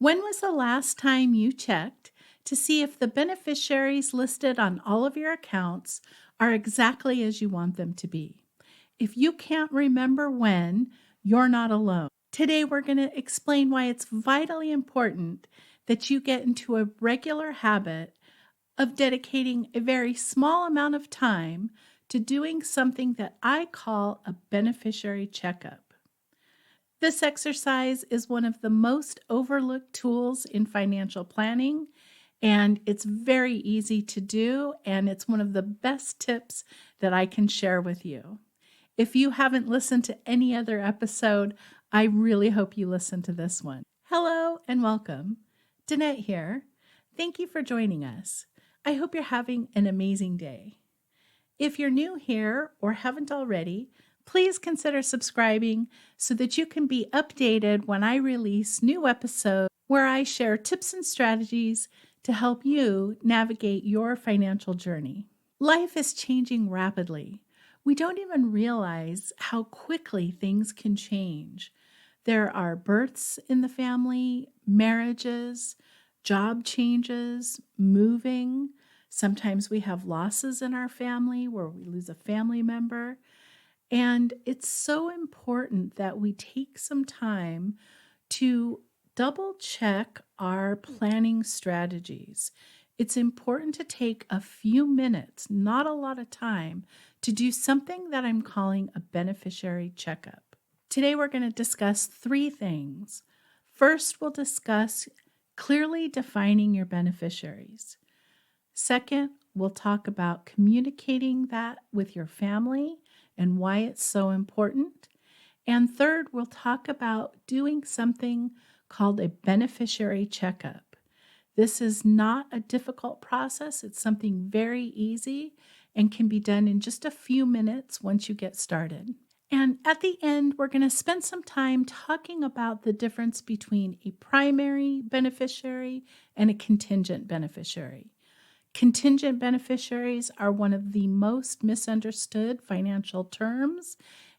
When was the last time you checked to see if the beneficiaries listed on all of your accounts are exactly as you want them to be? If you can't remember when, you're not alone. Today, we're going to explain why it's vitally important that you get into a regular habit of dedicating a very small amount of time to doing something that I call a beneficiary checkup. This exercise is one of the most overlooked tools in financial planning, and it's very easy to do, and it's one of the best tips that I can share with you. If you haven't listened to any other episode, I really hope you listen to this one. Hello and welcome. Danette here. Thank you for joining us. I hope you're having an amazing day. If you're new here or haven't already, please consider subscribing so that you can be updated when I release new episodes where I share tips and strategies to help you navigate your financial journey. Life is changing rapidly. We don't even realize how quickly things can change. There are births in the family, marriages, job changes, moving. Sometimes we have losses in our family where we lose a family member. And it's so important that we take some time to double check our planning strategies. It's important to take a few minutes, not a lot of time, to do something that I'm calling a beneficiary checkup. Today, we're going to discuss three things. First, we'll discuss clearly defining your beneficiaries. Second, we'll talk about communicating that with your family and why it's so important. And third, we'll talk about doing something called a beneficiary checkup. This is not a difficult process. It's something very easy and can be done in just a few minutes once you get started. And at the end, we're going to spend some time talking about the difference between a primary beneficiary and a contingent beneficiary. Contingent beneficiaries are one of the most misunderstood financial terms,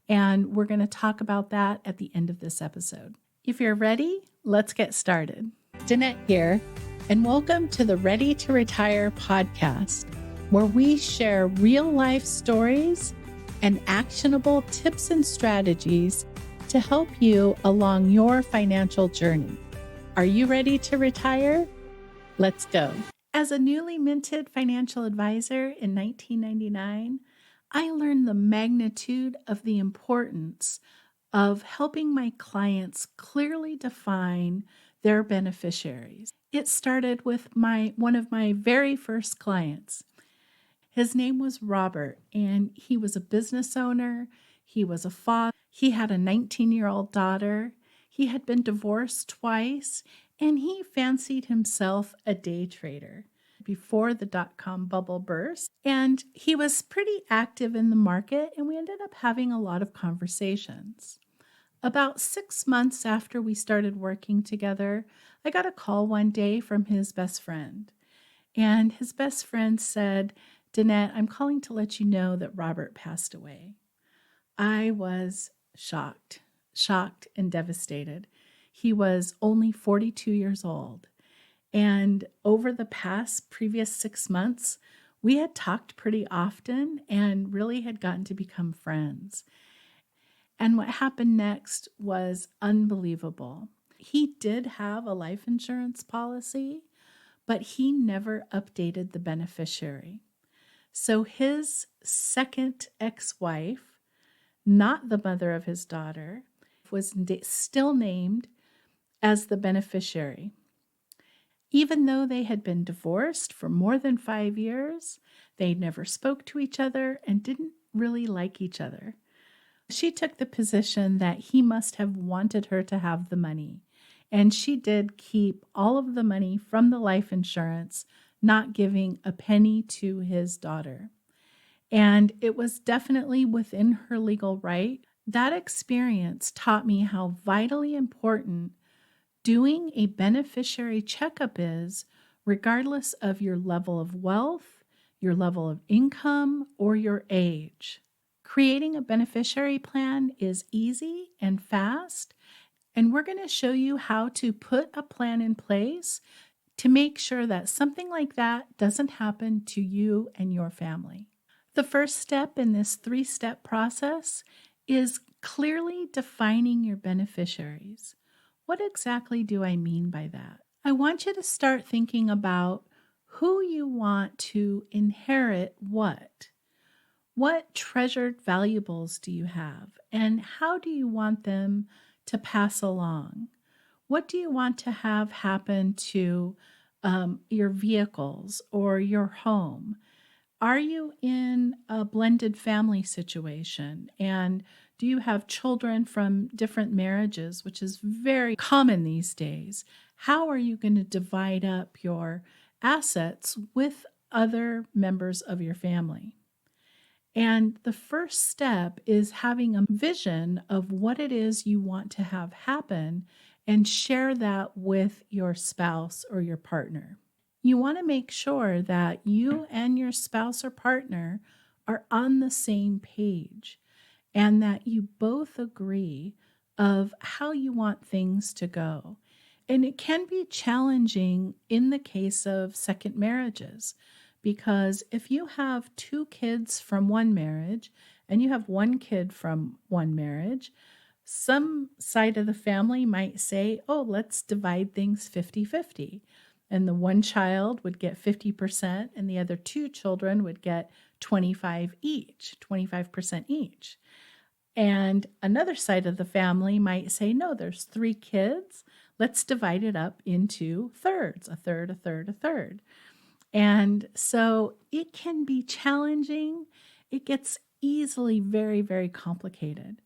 and we're going to talk about that at the end of this episode. If you're ready, let's get started. Danette here, and welcome to the Ready to Retire podcast, where we share real-life stories and actionable tips and strategies to help you along your financial journey. Are you ready to retire? Let's go. As a newly minted financial advisor in 1999, I learned the magnitude of the importance of helping my clients clearly define their beneficiaries. It started with one of my very first clients. His name was Robert, and he was a business owner. He was a father. He had a 19-year-old daughter. He had been divorced twice, and he fancied himself a day trader before the dot-com bubble burst. And he was pretty active in the market, and we ended up having a lot of conversations. About 6 months after we started working together, I got a call one day from his best friend. And his best friend said, "Danette, I'm calling to let you know that Robert passed away." I was shocked and devastated. He was only 42 years old. And over the previous 6 months, we had talked pretty often and really had gotten to become friends. And what happened next was unbelievable. He did have a life insurance policy, but he never updated the beneficiary. So his second ex-wife, not the mother of his daughter, was still named as the beneficiary. Even though they had been divorced for more than 5 years, they never spoke to each other and didn't really like each other. She took the position that he must have wanted her to have the money, and she did keep all of the money from the life insurance, not giving a penny to his daughter. And it was definitely within her legal right. That experience taught me how vitally important doing a beneficiary checkup is, regardless of your level of wealth, your level of income, or your age. Creating a beneficiary plan is easy and fast, And we're going to show you how to put a plan in place to make sure that something like that doesn't happen to you and your family. The first step in this 3-step process is clearly defining your beneficiaries. What exactly do I mean by that? I want you to start thinking about who you want to inherit what. What treasured valuables do you have, and how do you want them to pass along? What do you want to have happen to your vehicles or your home? Are you in a blended family situation? And do you have children from different marriages, which is very common these days? How are you going to divide up your assets with other members of your family? And the first step is having a vision of what it is you want to have happen and share that with your spouse or your partner. You want to make sure that you and your spouse or partner are on the same page and that you both agree of how you want things to go. And it can be challenging in the case of second marriages because if you have 2 kids from one marriage and you have 1 kid from one marriage, some side of the family might say, oh, let's divide things 50-50. And the one child would get 50%, and the other 2 children would get 25% each. And another side of the family might say, no, there's 3 kids. Let's divide it up into thirds, a third, a third, a third. And so it can be challenging. It gets easily very, very complicated.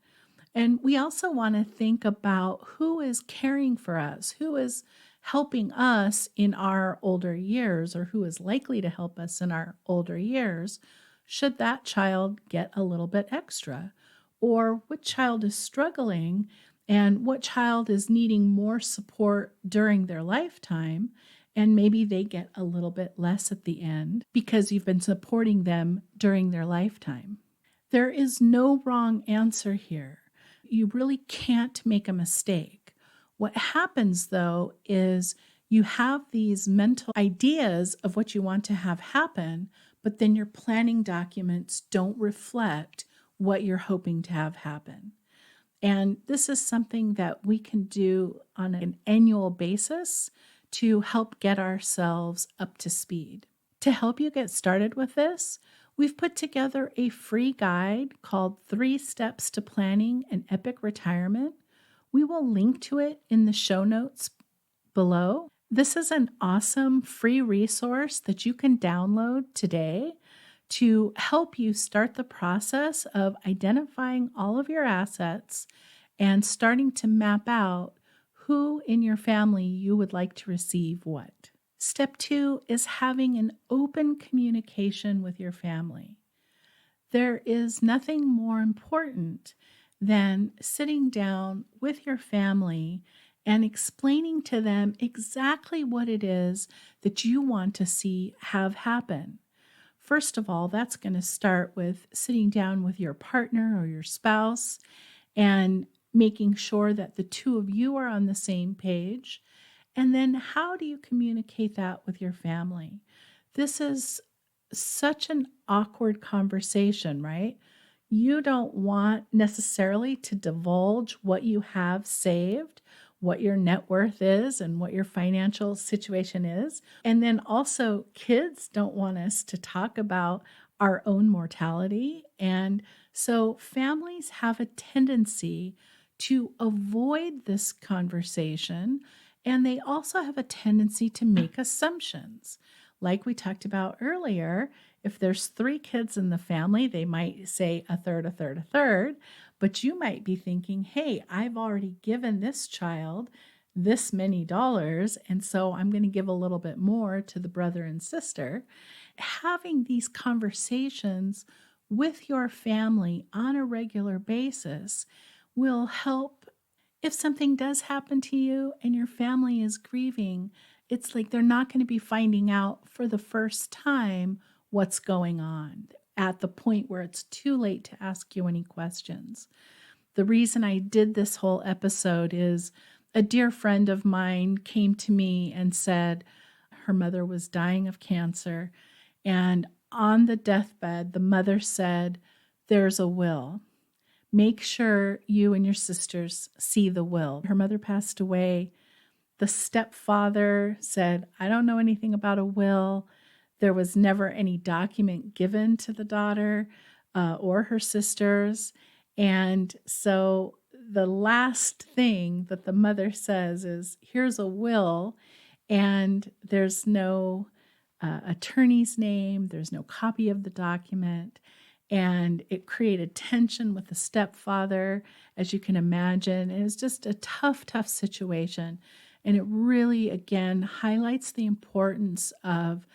And we also want to think about who is caring for us, who is helping us in our older years, or who is likely to help us in our older years, should that child get a little bit extra, or what child is struggling and what child is needing more support during their lifetime, and maybe they get a little bit less at the end because you've been supporting them during their lifetime. There is no wrong answer here. You really can't make a mistake. What happens, though, is you have these mental ideas of what you want to have happen, but then your planning documents don't reflect what you're hoping to have happen. And this is something that we can do on an annual basis to help get ourselves up to speed. To help you get started with this, we've put together a free guide called 3 Steps to Planning an Epic Retirement. We will link to it in the show notes below. This is an awesome free resource that you can download today to help you start the process of identifying all of your assets and starting to map out who in your family you would like to receive what. Step 2 is having an open communication with your family. There is nothing more important than sitting down with your family and explaining to them exactly what it is that you want to see have happen. First of all, that's going to start with sitting down with your partner or your spouse and making sure that the two of you are on the same page. And then how do you communicate that with your family? This is such an awkward conversation, right? You don't want necessarily to divulge what you have saved, what your net worth is, and what your financial situation is. And then also, kids don't want us to talk about our own mortality. And so, families have a tendency to avoid this conversation, and they also have a tendency to make assumptions. Like we talked about earlier, if there's 3 kids in the family, they might say a third, a third, a third, but you might be thinking, hey, I've already given this child this many dollars, and so I'm going to give a little bit more to the brother and sister. Having these conversations with your family on a regular basis will help. If something does happen to you and your family is grieving, it's like they're not going to be finding out for the first time what's going on at the point where it's too late to ask you any questions. The reason I did this whole episode is a dear friend of mine came to me and said her mother was dying of cancer. And on the deathbed, the mother said, "There's a will. Make sure you and your sisters see the will." Her mother passed away. The stepfather said, "I don't know anything about a will." There was never any document given to the daughter or her sisters. And so the last thing that the mother says is, "Here's a will," and there's no attorney's name, there's no copy of the document. And it created tension with the stepfather, as you can imagine. It was just a tough, tough situation. And it really, again, highlights the importance of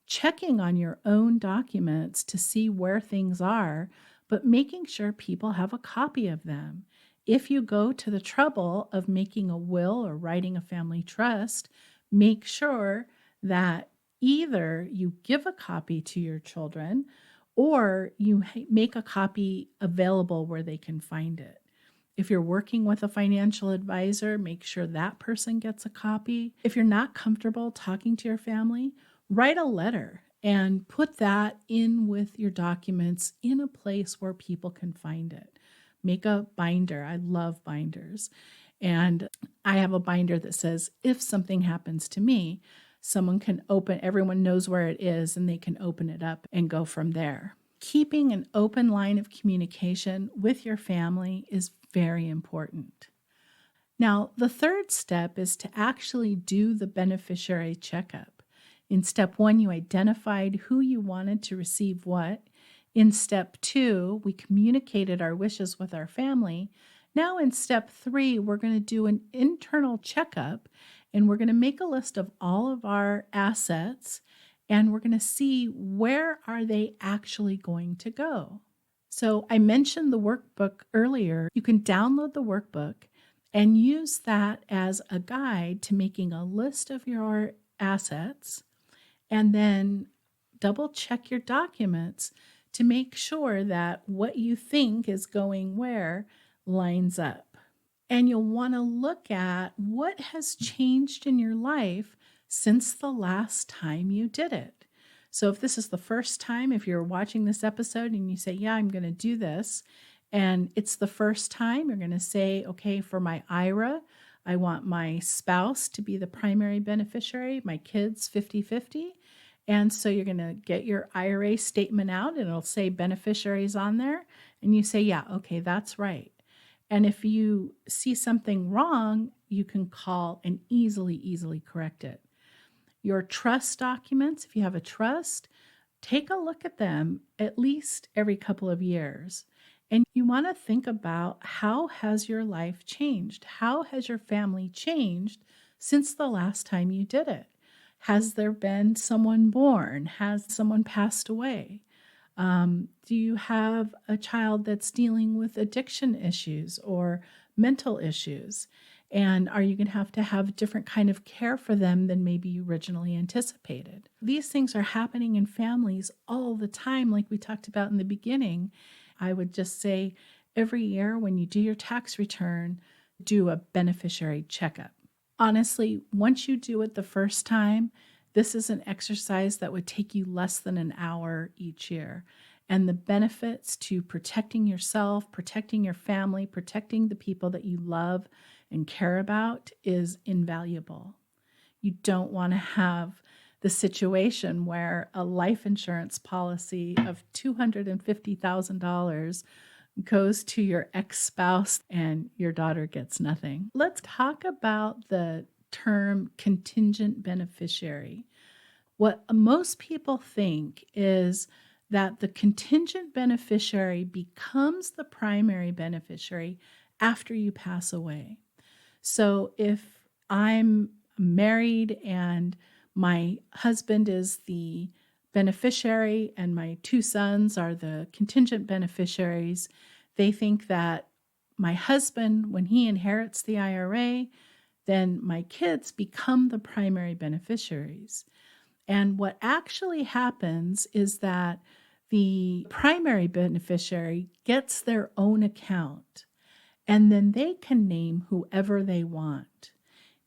checking on your own documents to see where things are, but making sure people have a copy of them. If you go to the trouble of making a will or writing a family trust, make sure that either you give a copy to your children or you make a copy available where they can find it. If you're working with a financial advisor, make sure that person gets a copy. If you're not comfortable talking to your family, write a letter and put that in with your documents in a place where people can find it. Make a binder. I love binders. And I have a binder that says, if something happens to me, someone can open, everyone knows where it is, and they can open it up and go from there. Keeping an open line of communication with your family is very important. Now, the third step is to actually do the beneficiary checkup. In step 1, you identified who you wanted to receive what. In step 2, we communicated our wishes with our family. Now in step 3, we're going to do an internal checkup, and we're going to make a list of all of our assets, and we're going to see where are they actually going to go. So I mentioned the workbook earlier. You can download the workbook and use that as a guide to making a list of your assets, and then double check your documents to make sure that what you think is going where lines up. And you'll want to look at what has changed in your life since the last time you did it. So if this is the first time, if you're watching this episode and you say, yeah, I'm going to do this, and it's the first time, you're going to say, okay, for my IRA, I want my spouse to be the primary beneficiary, my kids 50-50. And so you're going to get your IRA statement out and it'll say beneficiaries on there. And you say, yeah, okay, that's right. And if you see something wrong, you can call and easily correct it. Your trust documents, if you have a trust, take a look at them at least every couple of years. And you want to think about, how has your life changed? How has your family changed since the last time you did it? Has there been someone born? Has someone passed away? Do you have a child that's dealing with addiction issues or mental issues? And are you going to have different kind of care for them than maybe you originally anticipated? These things are happening in families all the time, like we talked about in the beginning. I would just say every year when you do your tax return, do a beneficiary checkup. Honestly, once you do it the first time, this is an exercise that would take you less than an hour each year. And the benefits to protecting yourself, protecting your family, protecting the people that you love and care about is invaluable. You don't want to have the situation where a life insurance policy of $250,000 goes to your ex-spouse and your daughter gets nothing. Let's talk about the term contingent beneficiary. What most people think is that the contingent beneficiary becomes the primary beneficiary after you pass away. So if I'm married and my husband is the beneficiary and my two sons are the contingent beneficiaries, they think that my husband, when he inherits the IRA, then my kids become the primary beneficiaries. And what actually happens is that the primary beneficiary gets their own account. and then they can name whoever they want.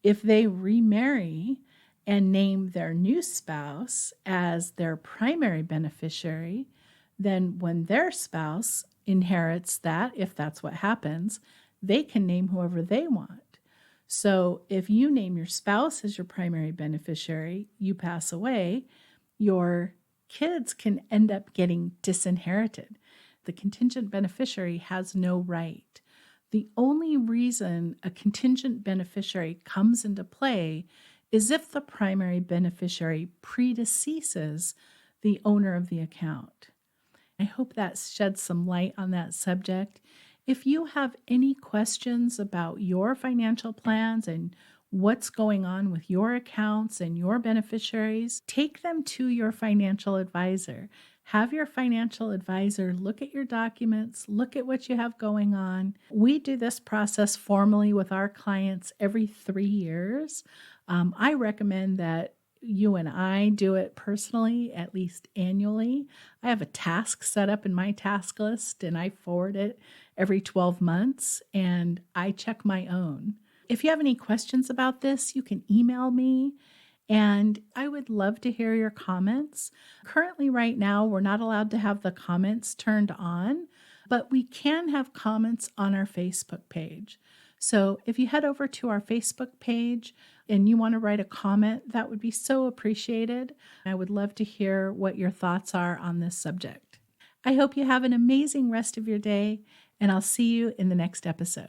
If they remarry and name their new spouse as their primary beneficiary, then when their spouse inherits that, if that's what happens, they can name whoever they want. So if you name your spouse as your primary beneficiary, you pass away, your kids can end up getting disinherited. The contingent beneficiary has no right. The only reason a contingent beneficiary comes into play is if the primary beneficiary predeceases the owner of the account. I hope that sheds some light on that subject. If you have any questions about your financial plans and what's going on with your accounts and your beneficiaries, take them to your financial advisor. Have your financial advisor look at your documents, look at what you have going on. We do this process formally with our clients every 3 years. I recommend that you and I do it personally, at least annually. I have a task set up in my task list and I forward it every 12 months and I check my own. If you have any questions about this, you can email me and I would love to hear your comments. Currently, right now, we're not allowed to have the comments turned on, but we can have comments on our Facebook page. So if you head over to our Facebook page and you want to write a comment, that would be so appreciated. I would love to hear what your thoughts are on this subject. I hope you have an amazing rest of your day, and I'll see you in the next episode.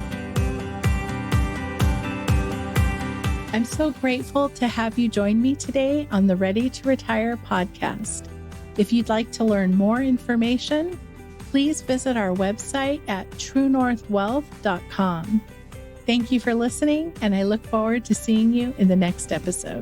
I'm so grateful to have you join me today on the Ready to Retire podcast. If you'd like to learn more information, please visit our website at truenorthwealth.com. Thank you for listening, and I look forward to seeing you in the next episode.